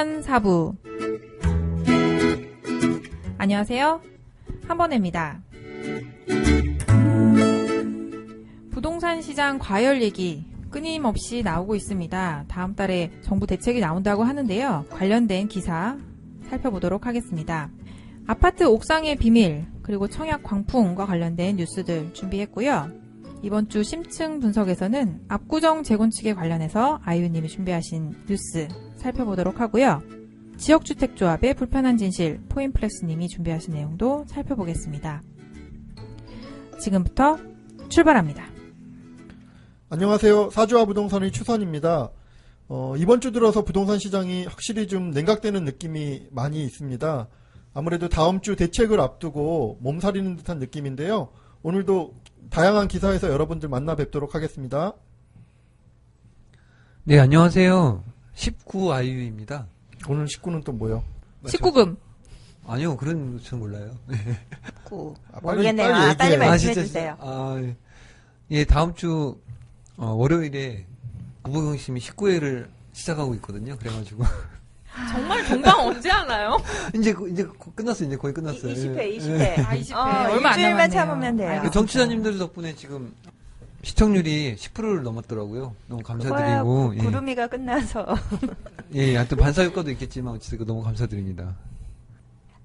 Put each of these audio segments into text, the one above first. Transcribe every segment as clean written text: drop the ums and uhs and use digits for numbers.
부동산 4부. 안녕하세요. 한번혜입니다. 부동산 시장 과열 얘기 끊임없이 나오고 있습니다. 다음 달에 정부 대책이 나온다고 하는데요. 관련된 기사 살펴보도록 하겠습니다. 아파트 옥상의 비밀, 그리고 청약 광풍과 관련된 뉴스들 준비했고요. 이번 주 심층 분석에서는 압구정 재건축에 관련해서 아이유님이 준비하신 뉴스 살펴보도록 하고요. 지역주택조합의 불편한 진실, 포인플렉스님이 준비하신 내용도 살펴보겠습니다. 지금부터 출발합니다. 안녕하세요. 사주와 부동산의 추선입니다. 이번 주 들어서 부동산 시장이 확실히 좀 냉각되는 느낌이 많이 있습니다. 아무래도 다음 주 대책을 앞두고 몸살이는 듯한 느낌인데요. 오늘도 다양한 기사에서 여러분들 만나 뵙도록 하겠습니다. 네, 안녕하세요. 19 아이유입니다. 오늘 19는 또 뭐요? 19금. 아니요, 그런 전 몰라요. 19. 모르겠네요. 빨리 말씀해 주세요. 예, 다음 주 월요일에 구보경심이 19회를 시작하고 있거든요. 그래가지고 정말 동강 언제 하나요? 이제 끝났어요. 이제 거의 끝났어요. 20회. 아, 20회. 얼마 안 일주일만 남았네요. 참으면 돼요. 정치자님들 덕분에 지금 시청률이 10%를 넘었더라고요. 너무 감사드리고. 구름이가 끝나서. 예, 하여튼 반사 효과도 있겠지만 어쨌든 너무 감사드립니다.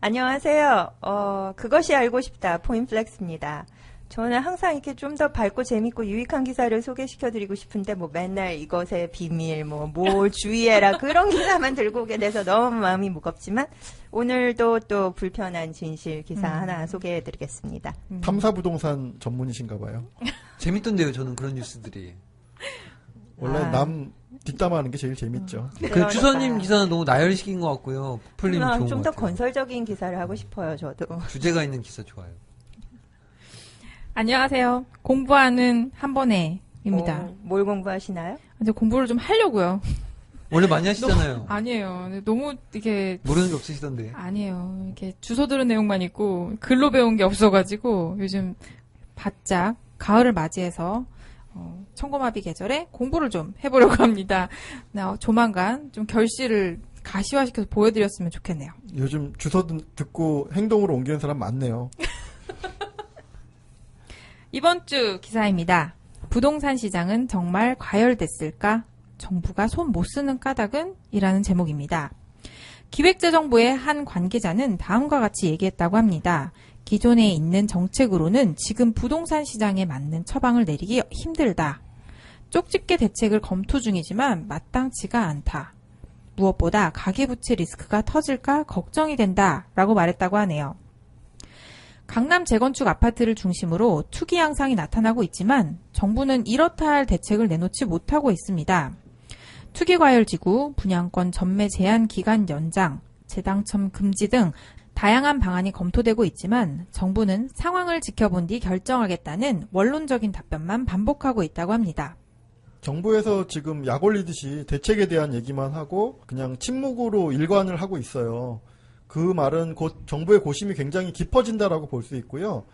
안녕하세요. 그것이 알고 싶다. 포인플렉스입니다. 저는 항상 이렇게 좀 더 밝고 재밌고 유익한 기사를 소개시켜드리고 싶은데 맨날 이것의 비밀, 뭘 주의해라 그런 기사만 들고 오게 돼서 너무 마음이 무겁지만 오늘도 또 불편한 진실 기사 하나 소개해드리겠습니다. 탐사부동산 전문이신가 봐요. 재밌던데요, 저는 그런 뉴스들이. 원래 남 뒷담화하는 게 제일 재밌죠. 그 추선님 기사는 너무 나열시킨 것 같고요. 풀림 좋은 것 같아요. 좀 더 건설적인 기사를 하고 싶어요, 저도. 주제가 있는 기사 좋아요. 안녕하세요. 공부하는 한번혜입니다. 뭘 공부하시나요? 이제 공부를 좀 하려고요. 원래 많이 하시잖아요. 아니에요. 너무 이게 모르는 게 없으시던데. 아니에요. 이렇게 주소 들은 내용만 있고 글로 배운 게 없어가지고 요즘 바짝 가을을 맞이해서 천고마비 계절에 공부를 좀 해보려고 합니다. 조만간 좀 결실을 가시화시켜서 보여드렸으면 좋겠네요. 요즘 주소 듣고 행동으로 옮기는 사람 많네요. 이번 주 기사입니다. 부동산 시장은 정말 과열됐을까? 정부가 손 못 쓰는 까닭은? 이라는 제목입니다. 기획재정부의 한 관계자는 다음과 같이 얘기했다고 합니다. 기존에 있는 정책으로는 지금 부동산 시장에 맞는 처방을 내리기 힘들다. 쪽집게 대책을 검토 중이지만 마땅치가 않다. 무엇보다 가계부채 리스크가 터질까 걱정이 된다. 라고 말했다고 하네요. 강남 재건축 아파트를 중심으로 투기 양상이 나타나고 있지만 정부는 이렇다 할 대책을 내놓지 못하고 있습니다. 투기과열지구, 분양권 전매 제한 기간 연장, 재당첨 금지 등 다양한 방안이 검토되고 있지만 정부는 상황을 지켜본 뒤 결정하겠다는 원론적인 답변만 반복하고 있다고 합니다. 정부에서 지금 약 올리듯이 대책에 대한 얘기만 하고 그냥 침묵으로 일관을 하고 있어요. 그 말은 곧 정부의 고심이 굉장히 깊어진다라고 볼 수 있고요.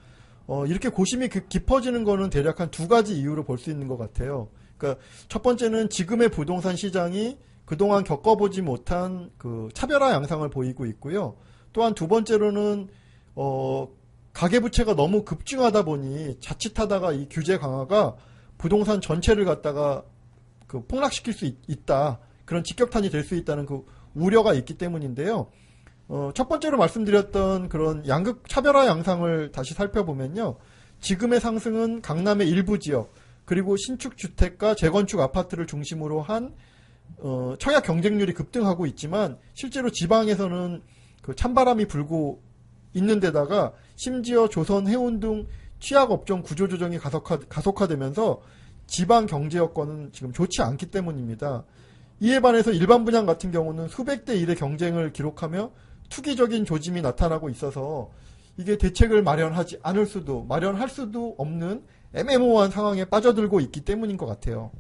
이렇게 고심이 깊어지는 거는 대략 한 두 가지 이유로 볼 수 있는 것 같아요. 그러니까 첫 번째는 지금의 부동산 시장이 그동안 겪어보지 못한 그 차별화 양상을 보이고 있고요. 또한 두 번째로는 가계부채가 너무 급증하다 보니 자칫하다가 이 규제 강화가 부동산 전체를 갖다가 그 폭락시킬 수 있다. 그런 직격탄이 될 수 있다는 그 우려가 있기 때문인데요. 첫 번째로 말씀드렸던 그런 양극 차별화 양상을 다시 살펴보면요. 지금의 상승은 강남의 일부 지역, 그리고 신축 주택과 재건축 아파트를 중심으로 한 청약 경쟁률이 급등하고 있지만 실제로 지방에서는 그 찬바람이 불고 있는 데다가 심지어 조선, 해운 등 취약업종 구조조정이 가속화되면서 지방 경제 여건은 지금 좋지 않기 때문입니다. 이에 반해서 일반 분양 같은 경우는 수백 대 1의 경쟁을 기록하며 투기적인 조짐이 나타나고 있어서 이게 대책을 마련하지 않을 수도 마련할 수도 없는 애매모호한 상황에 빠져들고 있기 때문인 것 같아요.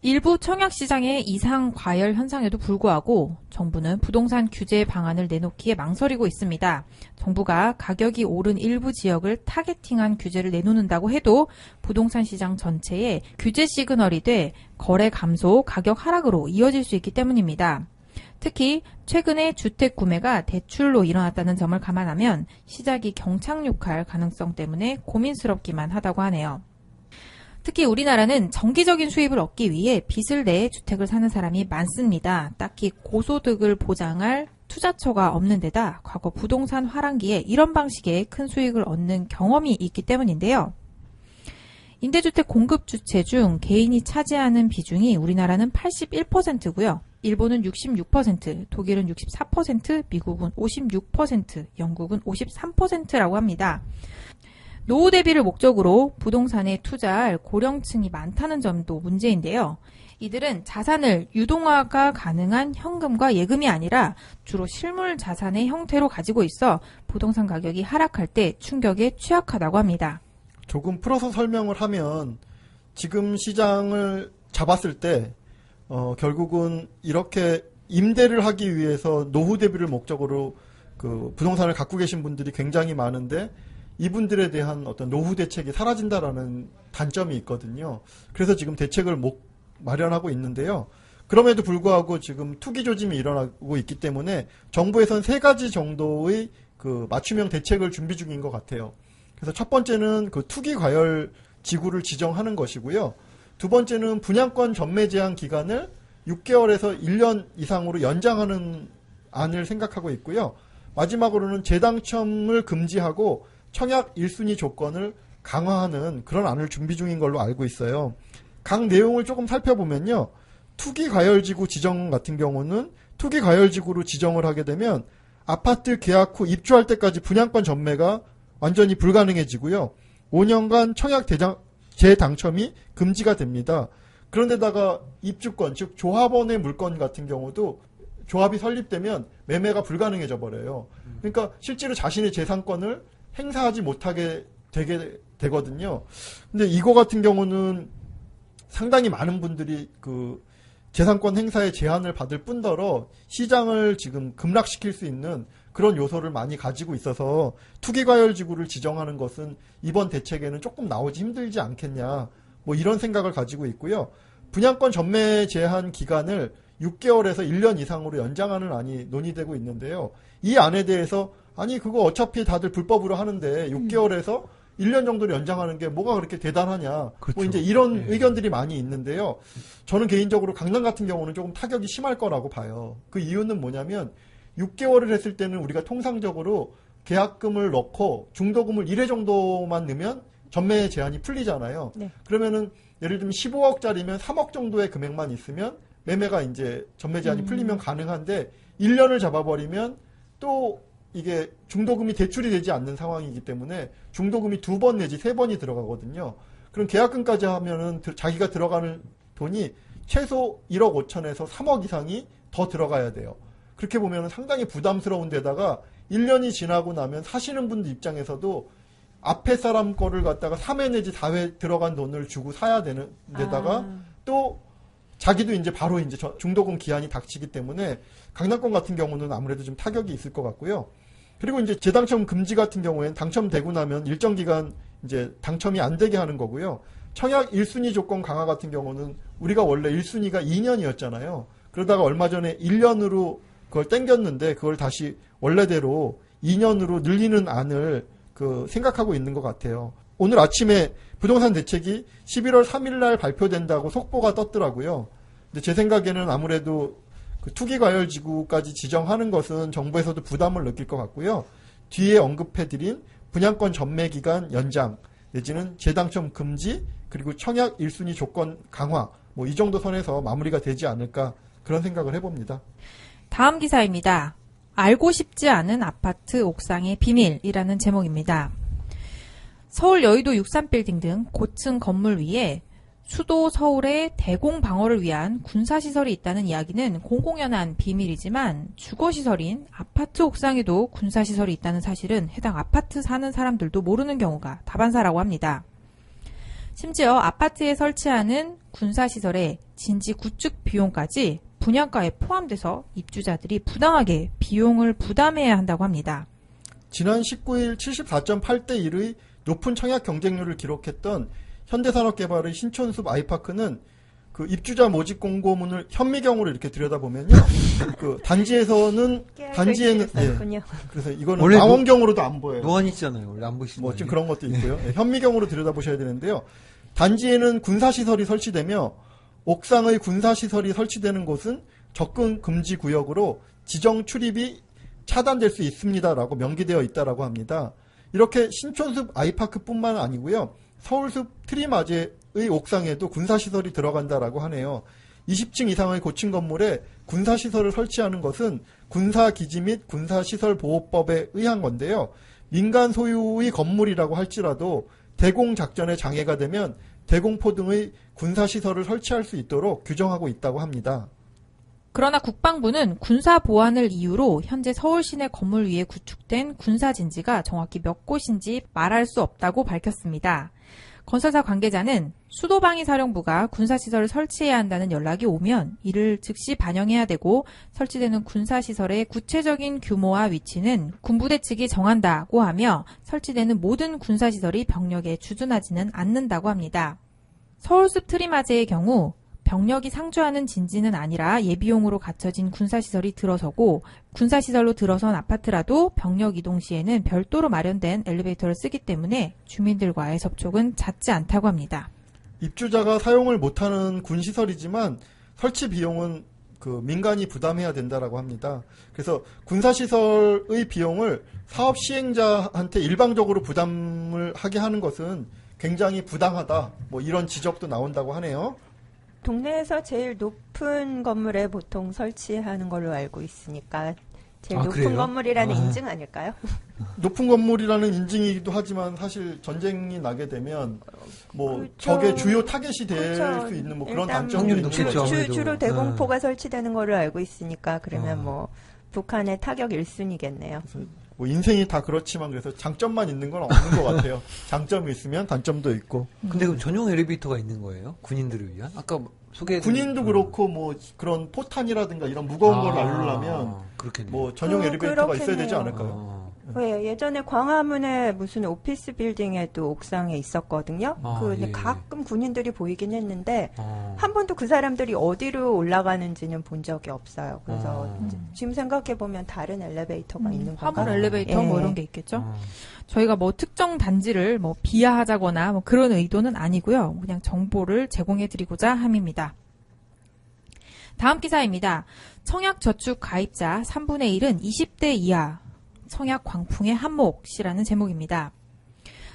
일부 청약시장의 이상 과열 현상에도 불구하고 정부는 부동산 규제 방안을 내놓기에 망설이고 있습니다. 정부가 가격이 오른 일부 지역을 타겟팅한 규제를 내놓는다고 해도 부동산 시장 전체에 규제 시그널이 돼 거래 감소, 가격 하락으로 이어질 수 있기 때문입니다. 특히 최근에 주택 구매가 대출로 일어났다는 점을 감안하면 시작이 경착륙할 가능성 때문에 고민스럽기만 하다고 하네요. 특히 우리나라는 정기적인 수입을 얻기 위해 빚을 내 주택을 사는 사람이 많습니다. 딱히 고소득을 보장할 투자처가 없는 데다 과거 부동산 화랑기에 이런 방식의 큰 수익을 얻는 경험이 있기 때문인데요. 임대주택 공급 주체 중 개인이 차지하는 비중이 우리나라는 81%고요. 일본은 66%, 독일은 64%, 미국은 56%, 영국은 53%라고 합니다. 노후 대비를 목적으로 부동산에 투자할 고령층이 많다는 점도 문제인데요. 이들은 자산을 유동화가 가능한 현금과 예금이 아니라 주로 실물 자산의 형태로 가지고 있어 부동산 가격이 하락할 때 충격에 취약하다고 합니다. 조금 풀어서 설명을 하면 지금 시장을 잡았을 때 결국은 이렇게 임대를 하기 위해서 노후 대비를 목적으로 그 부동산을 갖고 계신 분들이 굉장히 많은데 이분들에 대한 어떤 노후 대책이 사라진다라는 단점이 있거든요. 그래서 지금 대책을 마련하고 있는데요. 그럼에도 불구하고 지금 투기 조짐이 일어나고 있기 때문에 정부에서는 3가지 정도의 그 맞춤형 대책을 준비 중인 것 같아요. 그래서 첫 번째는 그 투기 과열 지구를 지정하는 것이고요. 두 번째는 분양권 전매 제한 기간을 6개월에서 1년 이상으로 연장하는 안을 생각하고 있고요. 마지막으로는 재당첨을 금지하고 청약 1순위 조건을 강화하는 그런 안을 준비 중인 걸로 알고 있어요. 각 내용을 조금 살펴보면요. 투기 과열지구 지정 같은 경우는 투기 과열지구로 지정을 하게 되면 아파트 계약 후 입주할 때까지 분양권 전매가 완전히 불가능해지고요. 5년간 청약 재당첨이 금지가 됩니다. 그런데다가 입주권, 즉 조합원의 물건 같은 경우도 조합이 설립되면 매매가 불가능해져 버려요. 그러니까 실제로 자신의 재산권을 행사하지 못하게 되거든요. 근데 이거 같은 경우는 상당히 많은 분들이 그 재산권 행사에 제한을 받을 뿐더러 시장을 지금 급락시킬 수 있는 그런 요소를 많이 가지고 있어서 투기과열지구를 지정하는 것은 이번 대책에는 조금 나오지 힘들지 않겠냐, 뭐 이런 생각을 가지고 있고요. 분양권 전매 제한 기간을 6개월에서 1년 이상으로 연장하는 안이 논의되고 있는데요. 이 안에 대해서 아니 그거 어차피 다들 불법으로 하는데 6개월에서 1년 정도를 연장하는 게 뭐가 그렇게 대단하냐. 그렇죠. 뭐 이제 이런 의견들이 많이 있는데요. 저는 개인적으로 강남 같은 경우는 조금 타격이 심할 거라고 봐요. 그 이유는 뭐냐면 6개월을 했을 때는 우리가 통상적으로 계약금을 넣고 중도금을 1회 정도만 넣으면 전매 제한이 풀리잖아요. 네. 그러면은 예를 들면 15억짜리면 3억 정도의 금액만 있으면 매매가 이제 전매 제한이 풀리면 가능한데 1년을 잡아버리면 또 이게 중도금이 대출이 되지 않는 상황이기 때문에 중도금이 2번 내지 3번이 들어가거든요. 그럼 계약금까지 하면은 자기가 들어가는 돈이 최소 1억 5천에서 3억 이상이 더 들어가야 돼요. 그렇게 보면 상당히 부담스러운 데다가 1년이 지나고 나면 사시는 분들 입장에서도 앞에 사람 거를 갖다가 3회 내지 4회 들어간 돈을 주고 사야 되는 데다가 또 자기도 이제 바로 이제 중도금 기한이 닥치기 때문에 강남권 같은 경우는 아무래도 좀 타격이 있을 것 같고요. 그리고 이제 재당첨 금지 같은 경우에는 당첨되고 나면 일정 기간 이제 당첨이 안 되게 하는 거고요. 청약 1순위 조건 강화 같은 경우는 우리가 원래 1순위가 2년이었잖아요. 그러다가 얼마 전에 1년으로 그걸 땡겼는데 그걸 다시 원래대로 2년으로 늘리는 안을 생각하고 있는 것 같아요. 오늘 아침에 부동산 대책이 11월 3일 날 발표된다고 속보가 떴더라고요. 근데 제 생각에는 아무래도 그 투기과열지구까지 지정하는 것은 정부에서도 부담을 느낄 것 같고요. 뒤에 언급해드린 분양권 전매기간 연장 내지는 재당첨 금지 그리고 청약 1순위 조건 강화 뭐 이 정도 선에서 마무리가 되지 않을까 그런 생각을 해봅니다. 다음 기사입니다. 알고 싶지 않은 아파트 옥상의 비밀이라는 제목입니다. 서울 여의도 63빌딩 등 고층 건물 위에 수도 서울의 대공 방어를 위한 군사시설이 있다는 이야기는 공공연한 비밀이지만 주거시설인 아파트 옥상에도 군사시설이 있다는 사실은 해당 아파트 사는 사람들도 모르는 경우가 다반사라고 합니다. 심지어 아파트에 설치하는 군사시설의 진지 구축 비용까지 분양가에 포함돼서 입주자들이 부당하게 비용을 부담해야 한다고 합니다. 지난 19일 74.8대 1의 높은 청약 경쟁률을 기록했던 현대산업개발의 신촌숲 아이파크는 그 입주자 모집 공고문을 현미경으로 이렇게 들여다보면요. 그 단지에는 예. 그래서 이거는 원래 망원경으로도 안 보여요. 노안이잖아요. 원래 안 보이시는 뭐 좀 거 그런 것도 있고요. 예, 현미경으로 들여다보셔야 되는데요. 단지에는 군사시설이 설치되며 옥상의 군사시설이 설치되는 곳은 접근 금지 구역으로 지정 출입이 차단될 수 있습니다라고 명기되어 있다라고 합니다. 이렇게 신촌숲 아이파크뿐만 아니고요. 서울숲 트리마제의 옥상에도 군사시설이 들어간다라고 하네요. 20층 이상의 고층 건물에 군사시설을 설치하는 것은 군사기지 및 군사시설보호법에 의한 건데요. 민간 소유의 건물이라고 할지라도 대공작전에 장애가 되면 대공포 등의 군사시설을 설치할 수 있도록 규정하고 있다고 합니다. 그러나 국방부는 군사 보안을 이유로 현재 서울 시내 건물 위에 구축된 군사진지가 정확히 몇 곳인지 말할 수 없다고 밝혔습니다. 건설사 관계자는 수도방위사령부가 군사시설을 설치해야 한다는 연락이 오면 이를 즉시 반영해야 되고 설치되는 군사시설의 구체적인 규모와 위치는 군부대 측이 정한다고 하며 설치되는 모든 군사시설이 병력에 주둔하지는 않는다고 합니다. 서울숲 트리마제의 경우 병력이 상주하는 진지는 아니라 예비용으로 갖춰진 군사시설이 들어서고 군사시설로 들어선 아파트라도 병력 이동 시에는 별도로 마련된 엘리베이터를 쓰기 때문에 주민들과의 접촉은 잦지 않다고 합니다. 입주자가 사용을 못하는 군시설이지만 설치 비용은 그 민간이 부담해야 된다라고 합니다. 그래서 군사시설의 비용을 사업 시행자한테 일방적으로 부담을 하게 하는 것은 굉장히 부당하다. 뭐 이런 지적도 나온다고 하네요. 동네에서 제일 높은 건물에 보통 설치하는 걸로 알고 있으니까 제일 높은 그래요? 건물이라는 인증 아닐까요? 높은 건물이라는 인증이기도 하지만 사실 전쟁이 나게 되면 뭐 그렇죠. 적의 주요 타겟이 될 그렇죠. 수 있는 뭐 그런 일단 단점도 있는 높겠죠. 거죠. 아무래도. 주로 대공포가 설치되는 걸로 알고 있으니까 그러면 뭐 북한의 타격 1순위겠네요. 뭐 인생이 다 그렇지만 그래서 장점만 있는 건 없는 것 같아요. 장점이 있으면 단점도 있고. 근데 그럼 전용 엘리베이터가 있는 거예요? 군인들을 위한? 아까 소개해드린 군인도 그렇고 뭐 그런 포탄이라든가 이런 무거운 걸 날리려면 그렇겠네요. 뭐 전용 엘리베이터가 있어야 되지 그렇겠네요. 않을까요? 왜 예전에 광화문에 무슨 오피스 빌딩에도 옥상에 있었거든요. 근데 예. 가끔 군인들이 보이긴 했는데 아. 한 번도 그 사람들이 어디로 올라가는지는 본 적이 없어요. 그래서 지금 생각해 보면 다른 엘리베이터가 있는 건가? 화물 엘리베이터 예. 뭐 이런 게 있겠죠. 저희가 뭐 특정 단지를 뭐 비하하자거나 뭐 그런 의도는 아니고요. 그냥 정보를 제공해드리고자 함입니다. 다음 기사입니다. 청약저축 가입자 3분의 1은 20대 이하 청약 광풍의 한몫이라는 제목입니다.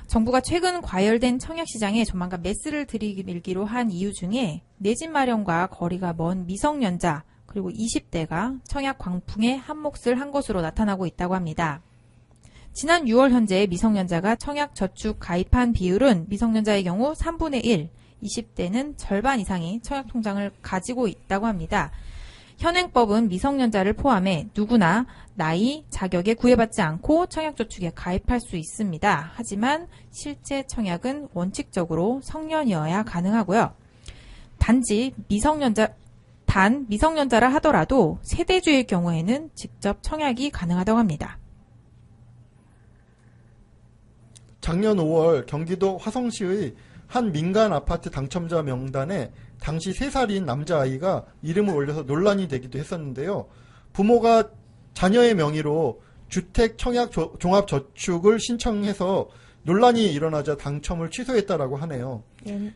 정부가 최근 과열된 청약시장에 조만간 메스를 들이밀기로 한 이유 중에 내 집 마련과 거리가 먼 미성년자 그리고 20대가 청약 광풍의 한몫을 한 것으로 나타나고 있다고 합니다. 지난 6월 현재 미성년자가 청약저축 가입한 비율은 미성년자의 경우 3분의 1, 20대는 절반 이상이 청약통장을 가지고 있다고 합니다. 현행법은 미성년자를 포함해 누구나 나이, 자격에 구애받지 않고 청약저축에 가입할 수 있습니다. 하지만 실제 청약은 원칙적으로 성년이어야 가능하고요. 단 미성년자라 하더라도 세대주의 경우에는 직접 청약이 가능하다고 합니다. 작년 5월 경기도 화성시의 한 민간 아파트 당첨자 명단에 당시 3살인 남자아이가 이름을 올려서 논란이 되기도 했었는데요. 부모가 자녀의 명의로 주택 청약 종합저축을 신청해서 논란이 일어나자 당첨을 취소했다라고 하네요.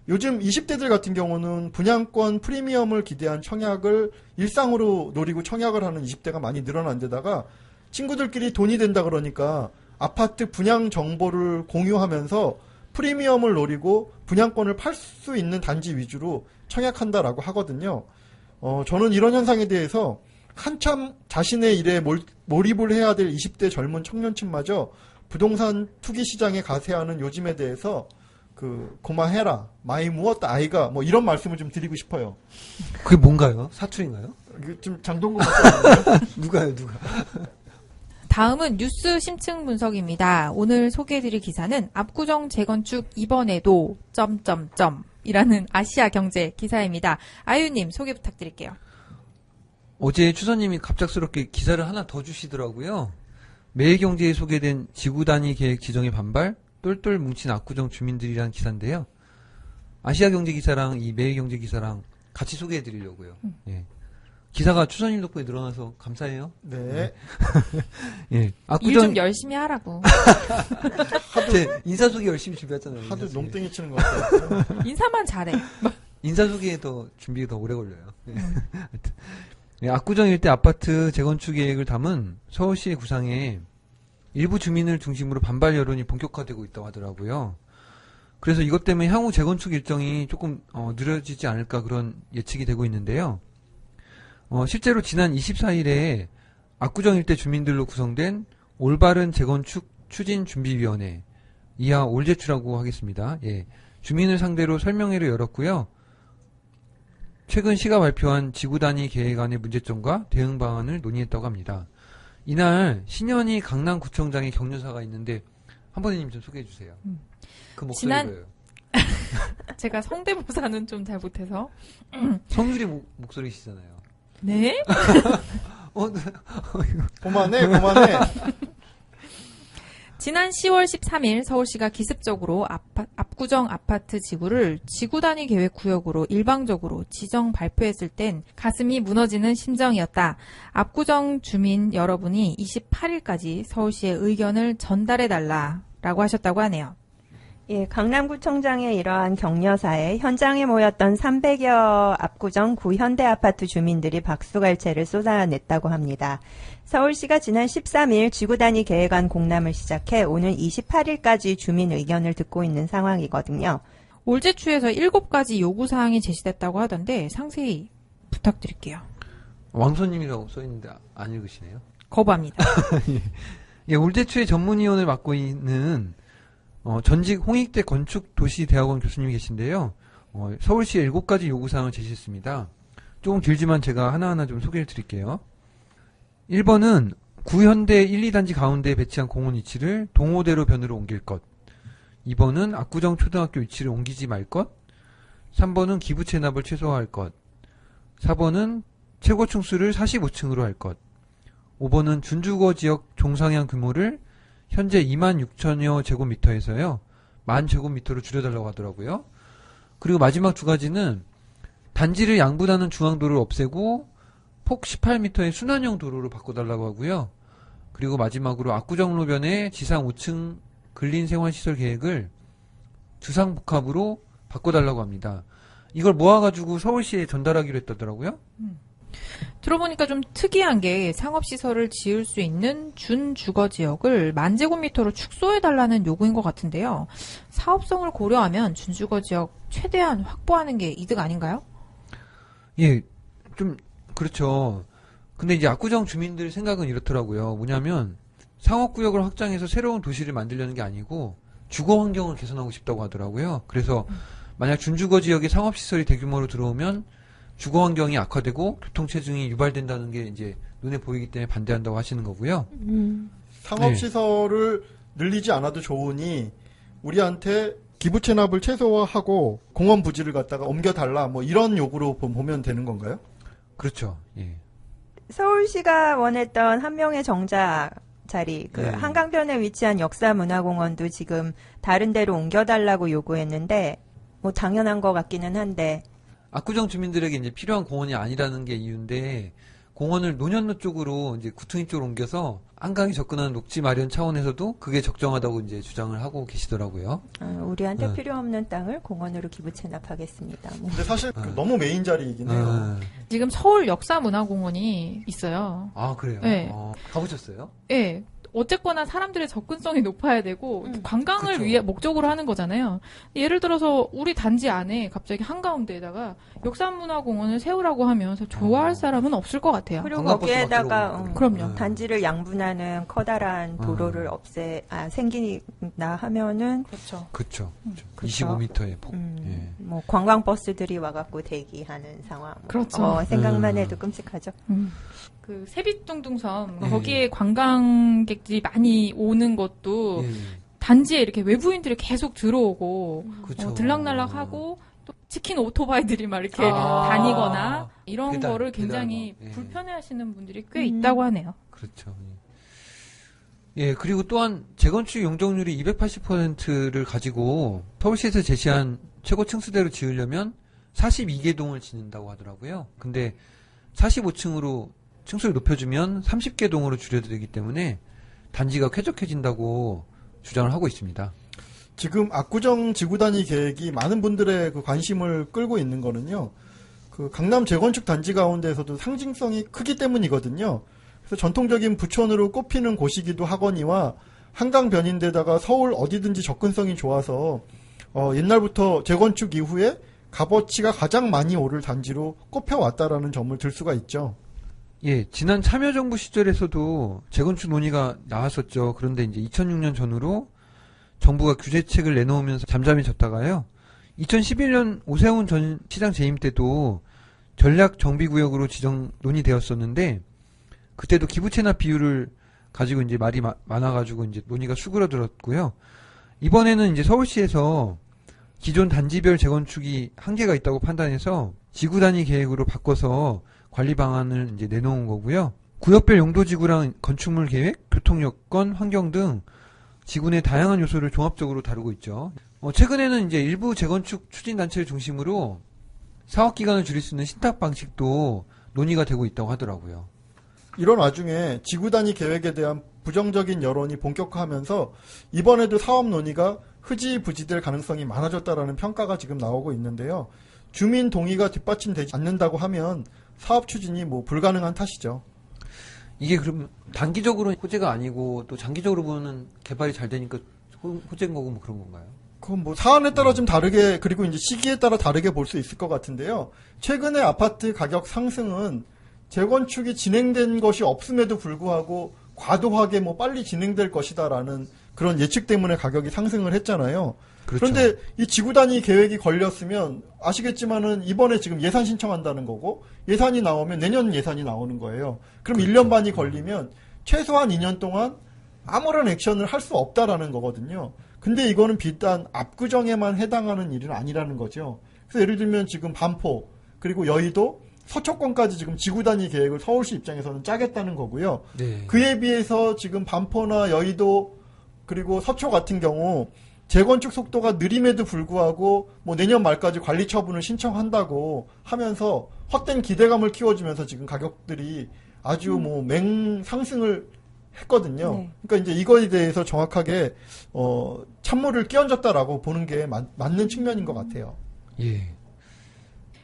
요즘 20대들 같은 경우는 분양권 프리미엄을 기대한 청약을 일상으로 노리고 청약을 하는 20대가 많이 늘어난 데다가 친구들끼리 돈이 된다 그러니까 아파트 분양 정보를 공유하면서 프리미엄을 노리고 분양권을 팔 수 있는 단지 위주로 청약한다라고 하거든요. 저는 이런 현상에 대해서 한참 자신의 일에 몰입을 해야 될 20대 젊은 청년층마저 부동산 투기 시장에 가세하는 요즘에 대해서 고마해라, 많이 무었다 아이가 뭐 이런 말씀을 좀 드리고 싶어요. 그게 뭔가요? 사투리인가요? 좀 장동건 같아요. 누가? 다음은 뉴스 심층 분석입니다. 오늘 소개해드릴 기사는 압구정 재건축 이번에도 이라는 아시아 경제 기사입니다. 아유님 소개 부탁드릴게요. 어제 추선님이 갑작스럽게 기사를 하나 더 주시더라고요. 매일경제에 소개된 지구단위 계획 지정에 반발, 똘똘 뭉친 압구정 주민들이라는 기사인데요. 아시아경제 기사랑 이 매일경제 기사랑 같이 소개해 드리려고요. 예. 기사가 추선님 덕분에 늘어나서 감사해요. 네. 예. 일 압구정 좀 열심히 하라고. 제 인사 소개 열심히 준비했잖아요. 하도 인사 소개. 농땡이 치는 것 같아요. 인사만 잘해. 인사 소개에 더 준비가 더 오래 걸려요. 예. 하여튼. 예, 압구정 일대 아파트 재건축 계획을 담은 서울시의 구상에 일부 주민을 중심으로 반발 여론이 본격화되고 있다고 하더라고요. 그래서 이것 때문에 향후 재건축 일정이 조금 느려지지 않을까 그런 예측이 되고 있는데요. 실제로 지난 24일에 압구정 일대 주민들로 구성된 올바른 재건축 추진준비위원회, 이하 올제추라고 하겠습니다. 예, 주민을 상대로 설명회를 열었고요. 최근 시가 발표한 지구단위 계획안의 문제점과 대응 방안을 논의했다고 합니다. 이날 신현희 강남구청장의 격려사가 있는데 한 번님 좀 소개해 주세요. 그 목소리로요. 제가 성대모사는 좀 잘 못해서. 성유리 목소리시잖아요. 네? 그만해. 지난 10월 13일 서울시가 기습적으로 압구정 아파트 지구를 지구단위 계획 구역으로 일방적으로 지정 발표했을 땐 가슴이 무너지는 심정이었다. 압구정 주민 여러분이 28일까지 서울시에 의견을 전달해달라라고 하셨다고 하네요. 예, 강남구청장의 이러한 격려사에 현장에 모였던 300여 압구정 구현대 아파트 주민들이 박수갈채를 쏟아냈다고 합니다. 서울시가 지난 13일 지구단위 계획안 공람을 시작해 오는 28일까지 주민 의견을 듣고 있는 상황이거든요. 올제추에서 7가지 요구사항이 제시됐다고 하던데 상세히 부탁드릴게요. 왕소님이라고 써있는데 안 읽으시네요. 거부합니다. 예, 올제추의 전문위원을 맡고 있는 전직 홍익대 건축도시대학원 교수님이 계신데요. 서울시에 7가지 요구사항을 제시했습니다. 조금 길지만 제가 하나하나 좀 소개를 드릴게요. 1번은 구현대 1, 2단지 가운데에 배치한 공원 위치를 동호대로 변으로 옮길 것. 2번은 압구정 초등학교 위치를 옮기지 말 것. 3번은 기부 체납을 최소화할 것. 4번은 최고층 수를 45층으로 할 것. 5번은 준주거 지역 종상향 규모를 현재 26,000여 제곱미터에서요, 10,000제곱미터로 줄여달라고 하더라고요. 그리고 마지막 2가지는 단지를 양분하는 중앙도로를 없애고 폭 18m의 순환형 도로로 바꿔달라고 하고요. 그리고 마지막으로 압구정로변의 지상 5층 근린생활시설 계획을 주상복합으로 바꿔달라고 합니다. 이걸 모아가지고 서울시에 전달하기로 했다더라고요. 들어보니까 좀 특이한 게 상업시설을 지을 수 있는 준주거지역을 10,000제곱미터로 축소해달라는 요구인 것 같은데요. 사업성을 고려하면 준주거지역 최대한 확보하는 게 이득 아닌가요? 예, 좀 그렇죠. 근데 이제 압구정 주민들 생각은 이렇더라고요. 뭐냐면 상업구역을 확장해서 새로운 도시를 만들려는 게 아니고 주거 환경을 개선하고 싶다고 하더라고요. 그래서 만약 준주거 지역에 상업시설이 대규모로 들어오면 주거 환경이 악화되고 교통체증이 유발된다는 게 이제 눈에 보이기 때문에 반대한다고 하시는 거고요. 상업시설을 늘리지 않아도 좋으니 우리한테 기부 체납을 최소화하고 공원 부지를 갖다가 옮겨달라 뭐 이런 요구로 보면 되는 건가요? 그렇죠. 예. 서울시가 원했던 한 명의 정자 자리, 네. 한강변에 위치한 역사문화공원도 지금 다른 데로 옮겨달라고 요구했는데, 뭐 당연한 것 같기는 한데, 압구정 주민들에게 이제 필요한 공원이 아니라는 게 이유인데, 공원을 논현로 쪽으로 이제 구퉁이 쪽으로 옮겨서 한강이 접근하는 녹지 마련 차원에서도 그게 적정하다고 이제 주장을 하고 계시더라고요. 우리한테 필요 없는 땅을 공원으로 기부 체납하겠습니다. 뭐. 근데 사실 너무 메인 자리이긴 해요. 지금 서울 역사문화공원이 있어요. 아, 그래요? 네. 가보셨어요? 예. 어쨌거나 사람들의 접근성이 높아야 되고 관광을 그쵸. 위해 목적으로 하는 거잖아요. 예를 들어서 우리 단지 안에 갑자기 한가운데에다가 역사문화공원을 세우라고 하면 좋아할 사람은 없을 것 같아요. 그리고 관광버스 거기에다가 막 들어오고. 그럼요. 단지를 양분하는 커다란 도로를 생긴다 하면은 그렇죠. 그쵸. 그쵸. 25m의 폭. 예. 뭐 관광버스들이 와갖고 대기하는 상황. 그렇죠. 생각만 해도 끔찍하죠. 그 세빛둥둥섬 네. 거기에 관광객들이 많이 오는 것도 예. 단지에 이렇게 외부인들이 계속 들어오고 그쵸. 들락날락하고 또 치킨 오토바이들이 막 이렇게 아. 다니거나 이런 배달, 거를 굉장히 배달 막, 예. 불편해하시는 분들이 꽤 있다고 하네요. 그렇죠. 예, 그리고 또한 재건축 용적률이 280%를 가지고 서울시에서 제시한 최고 층수대로 지으려면 42개 동을 짓는다고 하더라고요. 근데 45층으로 층수를 높여주면 30개 동으로 줄여도 되기 때문에 단지가 쾌적해진다고 주장을 하고 있습니다. 지금 압구정 지구 단위 계획이 많은 분들의 그 관심을 끌고 있는 거는요. 그 강남 재건축 단지 가운데에서도 상징성이 크기 때문이거든요. 그래서 전통적인 부촌으로 꼽히는 곳이기도 하거니와 한강 변인데다가 서울 어디든지 접근성이 좋아서 옛날부터 재건축 이후에 값어치가 가장 많이 오를 단지로 꼽혀왔다라는 점을 들 수가 있죠. 예, 지난 참여정부 시절에서도 재건축 논의가 나왔었죠. 그런데 이제 2006년 전후로 정부가 규제책을 내놓으면서 잠잠히 졌다가요. 2011년 오세훈 전 시장 재임 때도 전략 정비구역으로 지정 논의되었었는데 그때도 기부 체납 비율을 가지고 이제 말이 많아가지고 이제 논의가 수그러들었고요. 이번에는 이제 서울시에서 기존 단지별 재건축이 한계가 있다고 판단해서 지구 단위 계획으로 바꿔서 관리 방안을 이제 내놓은 거고요. 구역별 용도지구랑 건축물 계획, 교통 여건, 환경 등 지구 내 다양한 요소를 종합적으로 다루고 있죠. 최근에는 이제 일부 재건축 추진 단체를 중심으로 사업 기간을 줄일 수 있는 신탁 방식도 논의가 되고 있다고 하더라고요. 이런 와중에 지구 단위 계획에 대한 부정적인 여론이 본격화하면서 이번에도 사업 논의가 흐지부지될 가능성이 많아졌다라는 평가가 지금 나오고 있는데요. 주민 동의가 뒷받침되지 않는다고 하면 사업 추진이 불가능한 탓이죠. 이게 그럼 단기적으로 호재가 아니고 또 장기적으로 보면 개발이 잘 되니까 호재인 거고 그런 건가요? 그건 사안에 따라 좀 다르게, 그리고 이제 시기에 따라 다르게 볼 수 있을 것 같은데요. 최근에 아파트 가격 상승은 재건축이 진행된 것이 없음에도 불구하고 과도하게 빨리 진행될 것이다라는 그런 예측 때문에 가격이 상승을 했잖아요. 그렇죠. 그런데 이 지구 단위 계획이 걸렸으면 아시겠지만은 이번에 지금 예산 신청한다는 거고 예산이 나오면 내년 예산이 나오는 거예요. 그럼 그렇죠. 1년 반이 걸리면 최소한 2년 동안 아무런 액션을 할 수 없다라는 거거든요. 근데 이거는 비단 압구정에만 해당하는 일은 아니라는 거죠. 그래서 예를 들면 지금 반포 그리고 여의도 서초권까지 지금 지구 단위 계획을 서울시 입장에서는 짜겠다는 거고요. 네. 그에 비해서 지금 반포나 여의도 그리고 서초 같은 경우 재건축 속도가 느림에도 불구하고 내년 말까지 관리 처분을 신청한다고 하면서 헛된 기대감을 키워주면서 지금 가격들이 아주 맹 상승을 했거든요. 네. 그러니까 이제 이거에 대해서 정확하게 찬물을 끼얹었다라고 보는 게 맞는 측면인 것 같아요. 예.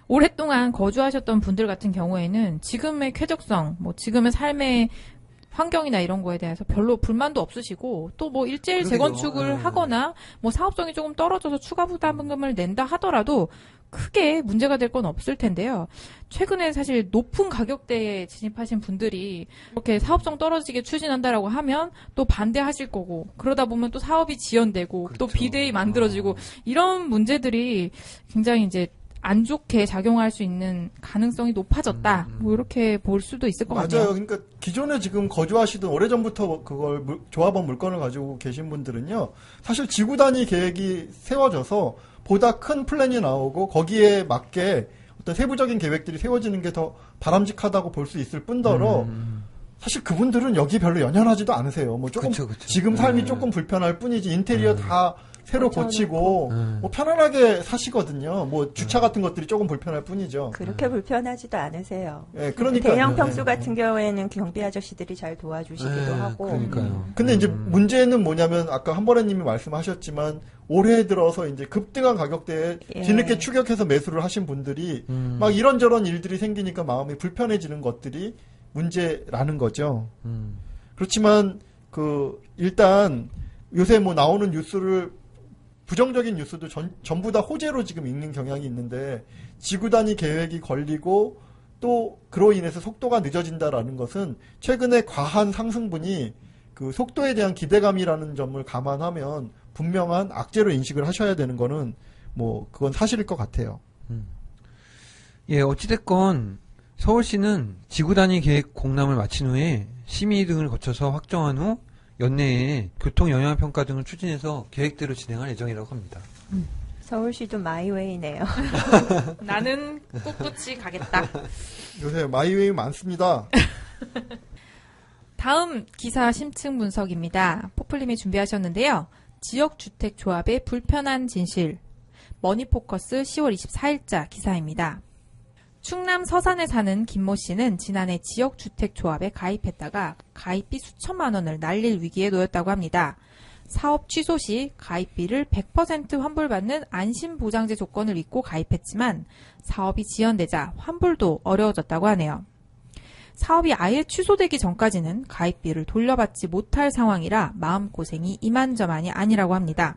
오랫동안 거주하셨던 분들 같은 경우에는 지금의 쾌적성, 지금의 삶의 환경이나 이런 거에 대해서 별로 불만도 없으시고 또 일제일 그러게요. 재건축을 하거나 사업성이 조금 떨어져서 추가 부담금을 낸다 하더라도 크게 문제가 될 건 없을 텐데요. 최근에 사실 높은 가격대에 진입하신 분들이 이렇게 사업성 떨어지게 추진한다라고 하면 또 반대하실 거고 그러다 보면 또 사업이 지연되고 또 그렇죠. 비대위 만들어지고 이런 문제들이 굉장히 이제 안 좋게 작용할 수 있는 가능성이 높아졌다. 이렇게 볼 수도 있을 것 같아요. 맞아요. 그러니까 기존에 지금 거주하시던 오래전부터 그걸 조합원 물건을 가지고 계신 분들은요. 사실 지구 단위 계획이 세워져서 보다 큰 플랜이 나오고 거기에 맞게 어떤 세부적인 계획들이 세워지는 게 더 바람직하다고 볼 수 있을 뿐더러 사실 그분들은 여기 별로 연연하지도 않으세요. 조금 그쵸. 지금 삶이 조금 불편할 뿐이지 인테리어 다 새로 고치고 네. 편안하게 사시거든요. 주차 같은 것들이 조금 불편할 뿐이죠. 그렇게 불편하지도 않으세요. 예, 그러니까 대형 평수 같은 경우에는 경비 아저씨들이 잘 도와주시기도 하고. 그러니까요. 근데 이제 문제는 뭐냐면 아까 한번혜님이 말씀하셨지만 올해 들어서 이제 급등한 가격대에 예. 뒤늦게 추격해서 매수를 하신 분들이 막 이런저런 일들이 생기니까 마음이 불편해지는 것들이 문제라는 거죠. 그렇지만 일단 요새 나오는 뉴스를 부정적인 뉴스도 전부 다 호재로 지금 읽는 경향이 있는데 지구 단위 계획이 걸리고 또 그로 인해서 속도가 늦어진다라는 것은 최근에 과한 상승분이 그 속도에 대한 기대감이라는 점을 감안하면 분명한 악재로 인식을 하셔야 되는 거는 그건 사실일 것 같아요. 예, 어찌됐건 서울시는 지구 단위 계획 공람을 마친 후에 심의 등을 거쳐서 확정한 후 연내에 교통 영향 평가 등을 추진해서 계획대로 진행할 예정이라고 합니다. 서울시도 마이웨이네요. 나는 꿋꿋이 가겠다. 요새 마이웨이 많습니다. 다음 기사 심층 분석입니다. 포플님이 준비하셨는데요. 지역주택조합의 불편한 진실. 머니포커스 10월 24일자 기사입니다. 충남 서산에 사는 김모 씨는 지난해 지역주택조합에 가입했다가 가입비 수천만 원을 날릴 위기에 놓였다고 합니다. 사업 취소 시 가입비를 100% 환불받는 안심보장제 조건을 잊고 가입했지만 사업이 지연되자 환불도 어려워졌다고 하네요. 사업이 아예 취소되기 전까지는 가입비를 돌려받지 못할 상황이라 마음고생이 이만저만이 아니라고 합니다.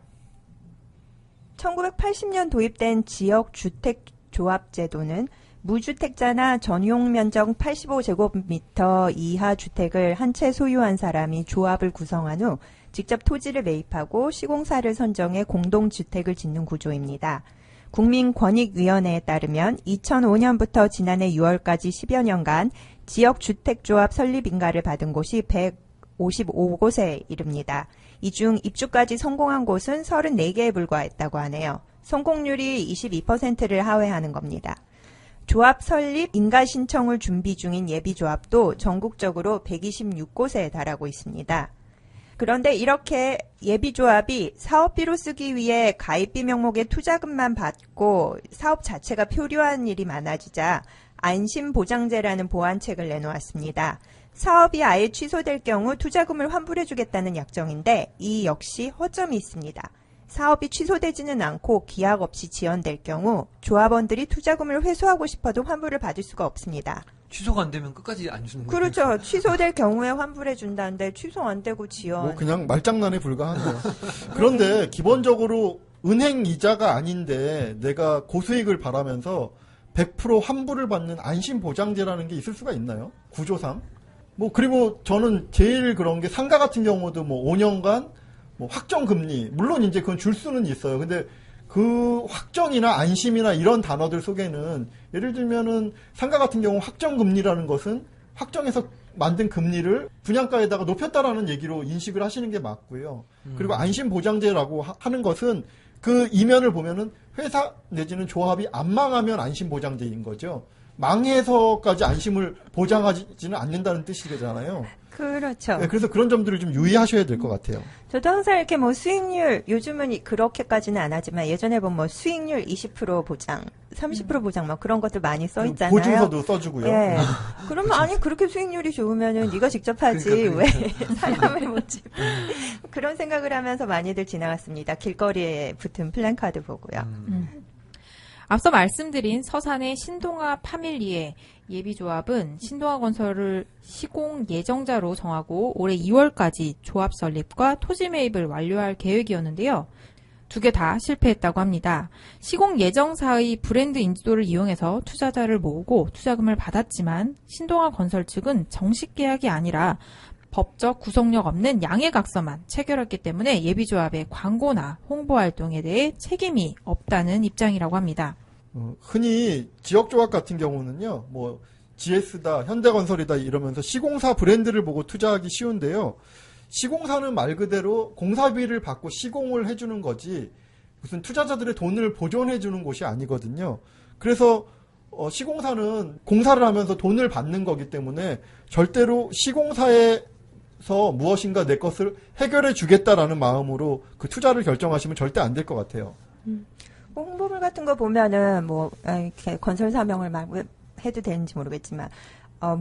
1980년 도입된 지역주택조합제도는 무주택자나 전용 면적 85제곱미터 이하 주택을 한 채 소유한 사람이 조합을 구성한 후 직접 토지를 매입하고 시공사를 선정해 공동주택을 짓는 구조입니다. 국민권익위원회에 따르면 2005년부터 지난해 6월까지 10여 년간 지역주택조합 설립 인가를 받은 곳이 155곳에 이릅니다. 이 중 입주까지 성공한 곳은 34개에 불과했다고 하네요. 성공률이 22%를 하회하는 겁니다. 조합 설립 인가 신청을 준비 중인 예비조합도 전국적으로 126곳에 달하고 있습니다. 그런데 이렇게 예비조합이 사업비로 쓰기 위해 가입비 명목의 투자금만 받고 사업 자체가 표류한 일이 많아지자 안심보장제라는 보완책을 내놓았습니다. 사업이 아예 취소될 경우 투자금을 환불해주겠다는 약정인데 이 역시 허점이 있습니다. 사업이 취소되지는 않고 기약 없이 지연될 경우 조합원들이 투자금을 회수하고 싶어도 환불을 받을 수가 없습니다. 취소가 안 되면 끝까지 안 주는 거예요? 그렇죠. 취소될 경우에 환불해 준다는데 취소 안 되고 지연. 뭐 그냥 말장난에 불과하네요. 그런데 기본적으로 은행 이자가 아닌데 내가 고수익을 바라면서 100% 환불을 받는 안심보장제라는 게 있을 수가 있나요? 구조상? 뭐 그리고 저는 제일 그런 게 상가 같은 경우도 뭐 5년간 뭐 확정 금리, 물론 이제 그건 줄 수는 있어요. 근데 그 확정이나 안심이나 이런 단어들 속에는 예를 들면은 상가 같은 경우 확정 금리라는 것은 확정해서 만든 금리를 분양가에다가 높였다라는 얘기로 인식을 하시는 게 맞고요. 그리고 안심 보장제라고 하는 것은 그 이면을 보면은 회사 내지는 조합이 안 망하면 안심 보장제인 거죠. 망해서까지 안심을 보장하지는 않는다는 뜻이잖아요. 그렇죠. 네, 그래서 그런 점들을 좀 유의하셔야 될 것 같아요. 저도 항상 이렇게 뭐 수익률, 요즘은 그렇게까지는 안 하지만 예전에 보면 뭐 수익률 20% 보장, 30% 보장 막 그런 것들 많이 써 있잖아요. 보증서도 써주고요. 예. 그러면 아니 그렇게 수익률이 좋으면은 네가 직접 하지 그러니까. 왜 사람을 못 집? 그런 생각을 하면서 많이들 지나갔습니다. 길거리에 붙은 플랜카드 보고요. 앞서 말씀드린 서산의 신동아 파밀리에 예비조합은 신동아 건설을 시공 예정자로 정하고 올해 2월까지 조합 설립과 토지 매입을 완료할 계획이었는데요. 두 개 다 실패했다고 합니다. 시공 예정사의 브랜드 인지도를 이용해서 투자자를 모으고 투자금을 받았지만 신동아 건설 측은 정식 계약이 아니라 법적 구속력 없는 양해각서만 체결했기 때문에 예비조합의 광고나 홍보활동에 대해 책임이 없다는 입장이라고 합니다. 흔히 지역조합 같은 경우는요, 뭐 GS다, 현대건설이다 이러면서 시공사 브랜드를 보고 투자하기 쉬운데요. 시공사는 말 그대로 공사비를 받고 시공을 해주는 거지 무슨 투자자들의 돈을 보존해주는 곳이 아니거든요. 그래서 시공사는 공사를 하면서 돈을 받는 거기 때문에 절대로 시공사에서 무엇인가 내 것을 해결해 주겠다라는 마음으로 그 투자를 결정하시면 절대 안 될 것 같아요. 홍보물 같은 거 보면은 뭐 이렇게 건설 사명을 막 해도 되는지 모르겠지만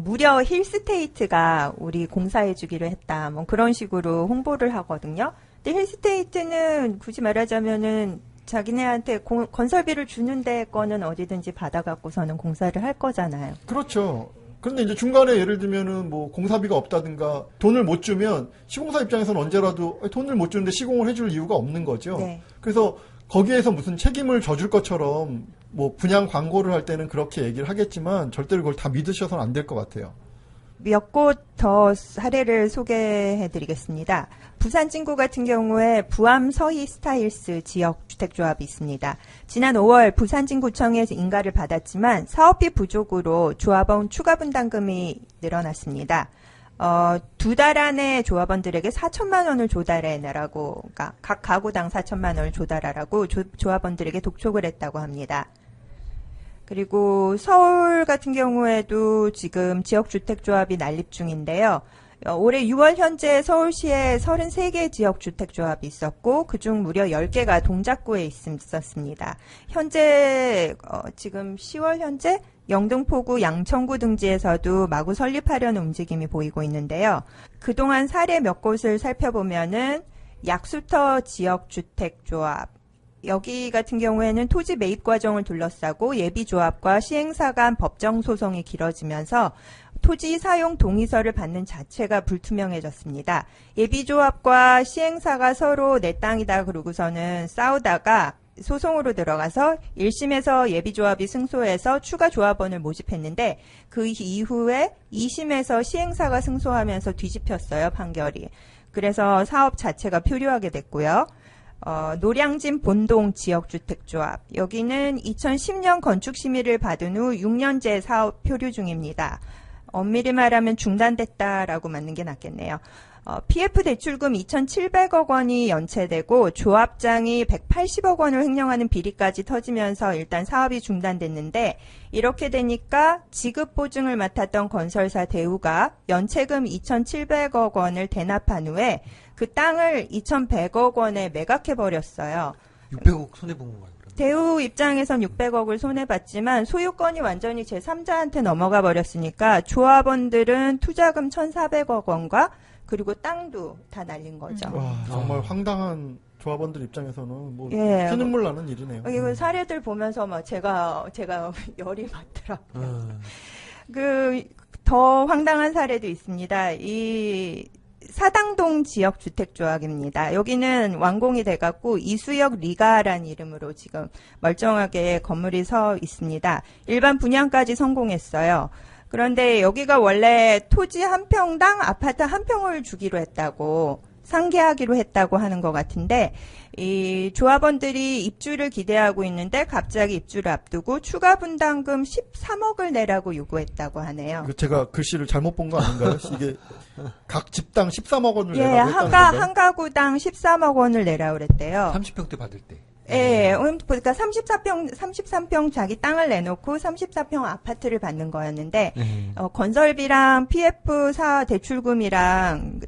무려 힐스테이트가 우리 공사해주기로 했다. 뭐 그런 식으로 홍보를 하거든요. 근데 힐스테이트는 굳이 말하자면은 자기네한테 건설비를 주는데 거는 어디든지 받아갖고서는 공사를 할 거잖아요. 그렇죠. 그런데 이제 중간에 예를 들면은 뭐 공사비가 없다든가 돈을 못 주면 시공사 입장에서는 언제라도 돈을 못 주는데 시공을 해줄 이유가 없는 거죠. 네. 그래서 거기에서 무슨 책임을 져줄 것처럼 뭐 분양 광고를 할 때는 그렇게 얘기를 하겠지만 절대로 그걸 다 믿으셔서는 안 될 것 같아요. 몇 곳 더 사례를 소개해드리겠습니다. 부산 진구 같은 경우에 부암 서희 스타일스 지역 주택조합이 있습니다. 지난 5월 부산 진구청에서 인가를 받았지만 사업비 부족으로 조합원 추가 분담금이 늘어났습니다. 2달 안에 조합원들에게 4천만 원을 조달해내라고, 그러니까 각 가구당 4천만 원을 조달하라고 조합원들에게 독촉을 했다고 합니다. 그리고 서울 같은 경우에도 지금 지역주택조합이 난립 중인데요. 올해 6월 현재 서울시에 33개 지역주택조합이 있었고 그중 무려 10개가 동작구에 있었습니다. 현재 지금 10월 현재 영등포구 양천구 등지에서도 마구 설립하려는 움직임이 보이고 있는데요. 그동안 사례 몇 곳을 살펴보면은 약수터 지역주택조합, 여기 같은 경우에는 토지 매입 과정을 둘러싸고 예비조합과 시행사 간 법정 소송이 길어지면서 토지 사용 동의서를 받는 자체가 불투명해졌습니다. 예비조합과 시행사가 서로 내 땅이다 그러고서는 싸우다가 소송으로 들어가서 1심에서 예비조합이 승소해서 추가 조합원을 모집했는데 그 이후에 2심에서 시행사가 승소하면서 뒤집혔어요, 판결이. 그래서 사업 자체가 표류하게 됐고요. 노량진 본동 지역주택조합, 여기는 2010년 건축심의를 받은 후 6년째 사업 표류 중입니다. 엄밀히 말하면 중단됐다라고 맞는 게 낫겠네요. PF 대출금 2,700억 원이 연체되고 조합장이 180억 원을 횡령하는 비리까지 터지면서 일단 사업이 중단됐는데 이렇게 되니까 지급 보증을 맡았던 건설사 대우가 연체금 2,700억 원을 대납한 후에 그 땅을 2,100억 원에 매각해버렸어요. 600억 손해본 건가요? 그러면? 대우 입장에선 600억을 손해봤지만 소유권이 완전히 제3자한테 넘어가 버렸으니까 조합원들은 투자금 1,400억 원과 그리고 땅도 다 날린 거죠. 와, 정말 황당한 조합원들 입장에서는 뭐 예. 피눈물 나는 일이네요. 이거 사례들 보면서 막 제가 열이 받더라고요. 더 황당한 사례도 있습니다. 이 사당동 지역주택조합입니다. 여기는 완공이 돼갖고 이수역 리가라는 이름으로 지금 멀쩡하게 건물이 서 있습니다. 일반 분양까지 성공했어요. 그런데 여기가 원래 토지 한 평당 아파트 한 평을 주기로 했다고, 상계하기로 했다고 하는 것 같은데, 이 조합원들이 입주를 기대하고 있는데 갑자기 입주를 앞두고 추가 분담금 13억을 내라고 요구했다고 하네요. 이거 제가 글씨를 잘못 본 거 아닌가요? 이게 각 집당 13억 원을 예, 내라고 했다는 건가요? 한 가구당 13억 원을 내라고 그랬대요. 30평대 받을 때. 예, 그러니까 33평 자기 땅을 내놓고 34평 아파트를 받는 거였는데, 건설비랑 PF 대출금이랑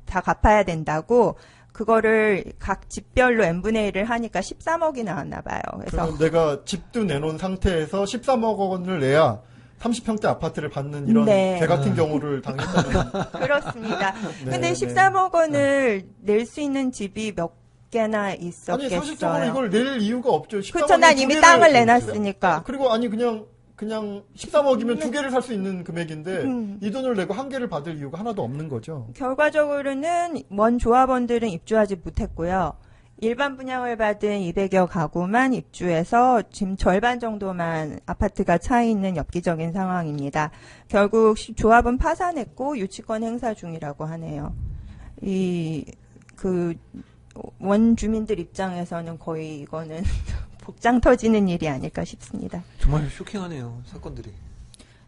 다 갚아야 된다고, 그거를 각 집별로 n분의 1을 하니까 13억이 나왔나 봐요. 그래서 그러면 내가 집도 내놓은 상태에서 13억 원을 내야 30평대 아파트를 받는 이런 네. 개 같은 경우를 당했다는. 그렇습니다. 네, 근데 네. 13억 원을 낼 수 있는 집이 몇 개나 있었겠어요. 아니 사실적으로 이걸 낼 이유가 없죠. 그렇죠. 난 이미 땅을 내놨으니까. 그리고 아니 그냥 13억이면 두 개를 살 수 있는 금액인데 이 돈을 내고 한 개를 받을 이유가 하나도 없는 거죠. 결과적으로는 원 조합원들은 입주하지 못했고요. 일반 분양을 받은 200여 가구만 입주해서 지금 절반 정도만 아파트가 차 있는 엽기적인 상황입니다. 결국 조합은 파산했고 유치권 행사 중이라고 하네요. 원주민들 입장에서는 거의 이거는 복장 터지는 일이 아닐까 싶습니다. 정말 쇼킹하네요, 사건들이.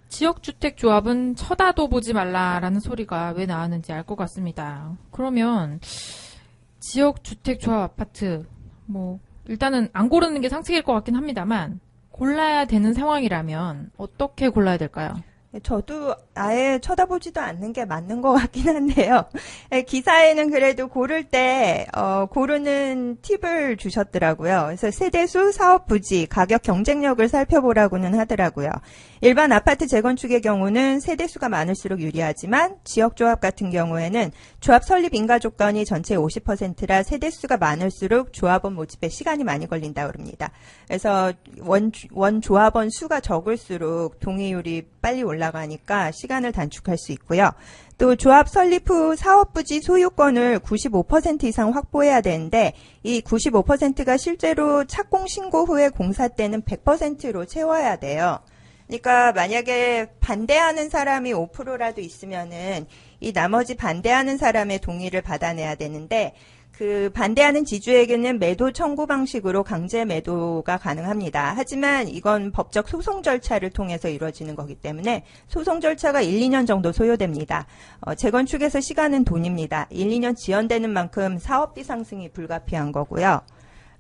지역주택조합은 쳐다도 보지 말라라는 소리가 왜 나왔는지 알 것 같습니다. 그러면 지역주택조합 아파트 일단은 안 고르는 게 상책일 것 같긴 합니다만 골라야 되는 상황이라면 어떻게 골라야 될까요? 저도 아예 쳐다보지도 않는 게 맞는 것 같긴 한데요. 기사에는 그래도 고를 때 고르는 팁을 주셨더라고요. 그래서 세대수, 사업 부지, 가격 경쟁력을 살펴보라고는 하더라고요. 일반 아파트 재건축의 경우는 세대수가 많을수록 유리하지만 지역조합 같은 경우에는 조합 설립 인가 조건이 전체의 50%라 세대수가 많을수록 조합원 모집에 시간이 많이 걸린다고 합니다. 그래서 원 조합원 수가 적을수록 동의율이 빨리 올라가니까 시간을 단축할 수 있고요. 또 조합 설립 후 사업부지 소유권을 95% 이상 확보해야 되는데 이 95%가 실제로 착공 신고 후에 공사 때는 100%로 채워야 돼요. 그러니까 만약에 반대하는 사람이 5%라도 있으면은 이 나머지 반대하는 사람의 동의를 받아내야 되는데 그 반대하는 지주에게는 매도 청구 방식으로 강제 매도가 가능합니다. 하지만 이건 법적 소송 절차를 통해서 이루어지는 거기 때문에 소송 절차가 1, 2년 정도 소요됩니다. 재건축에서 시간은 돈입니다. 1, 2년 지연되는 만큼 사업비 상승이 불가피한 거고요.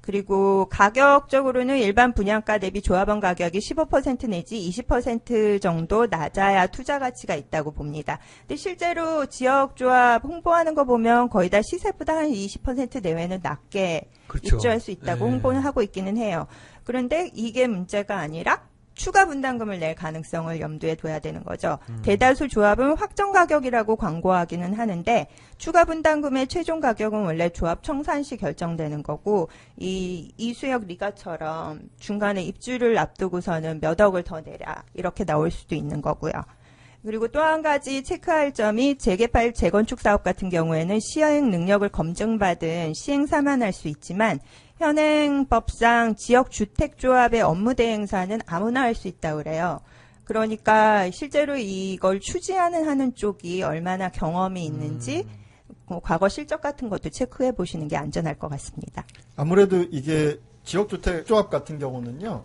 그리고 가격적으로는 일반 분양가 대비 조합원 가격이 15% 내지 20% 정도 낮아야 투자 가치가 있다고 봅니다. 근데 실제로 지역조합 홍보하는 거 보면 거의 다 시세보다 한 20% 내외는 낮게 그렇죠. 입주할 수 있다고 네. 홍보는 하고 있기는 해요. 그런데 이게 문제가 아니라 추가 분담금을 낼 가능성을 염두에 둬야 되는 거죠. 대다수 조합은 확정 가격이라고 광고하기는 하는데 추가 분담금의 최종 가격은 원래 조합 청산 시 결정되는 거고 이수역 리가처럼 중간에 입주를 앞두고서는 몇 억을 더 내라 이렇게 나올 수도 있는 거고요. 그리고 또 한 가지 체크할 점이 재개발, 재건축 사업 같은 경우에는 시행 능력을 검증받은 시행사만 할 수 있지만 현행법상 지역주택조합의 업무 대행사는 아무나 할 수 있다고 그래요. 그러니까 실제로 이걸 추진하는 하는 쪽이 얼마나 경험이 있는지 과거 실적 같은 것도 체크해 보시는 게 안전할 것 같습니다. 아무래도 이게 지역주택조합 같은 경우는요.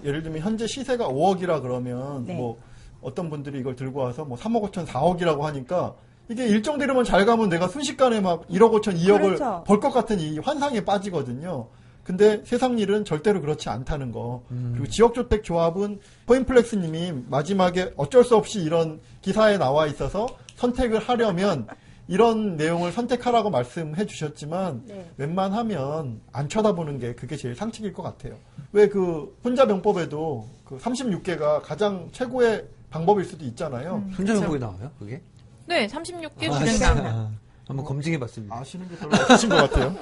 예를 들면 현재 시세가 5억이라 그러면 네. 뭐 어떤 분들이 이걸 들고 와서 뭐 3억 5천 4억이라고 하니까 이게 일정대로만 잘 가면 내가 순식간에 막 1억 5천 2억을 그렇죠. 벌 것 같은 이 환상에 빠지거든요. 근데 세상 일은 절대로 그렇지 않다는 거. 그리고 지역주택조합은 포인플렉스님이 마지막에 어쩔 수 없이 이런 기사에 나와 있어서 선택을 하려면 이런 내용을 선택하라고 말씀해 주셨지만 네. 웬만하면 안 쳐다보는 게 그게 제일 상책일 것 같아요. 왜 그 혼자병법에도 그 36개가 가장 최고의 방법일 수도 있잖아요. 손자명복에 나와요, 그게? 네, 36개 아, 주된다. 한번 검증해봤습니다. 아시는 게 별로 없으신 것 같아요.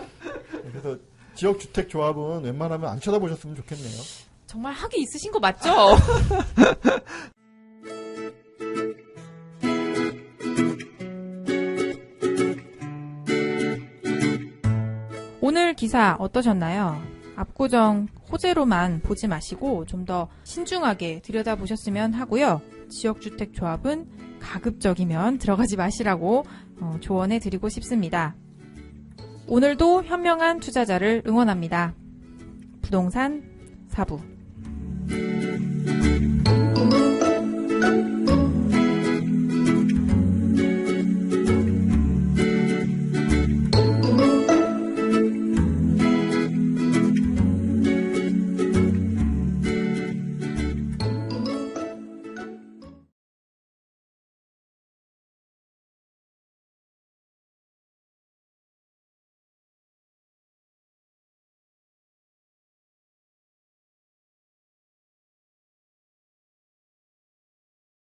그래서 지역주택조합은 웬만하면 안 쳐다보셨으면 좋겠네요. 정말 학이 있으신 거 맞죠? 오늘 기사 어떠셨나요? 압구정 호재로만 보지 마시고 좀 더 신중하게 들여다보셨으면 하고요. 지역주택조합은 가급적이면 들어가지 마시라고 조언해 드리고 싶습니다. 오늘도 현명한 투자자를 응원합니다. 부동산 4부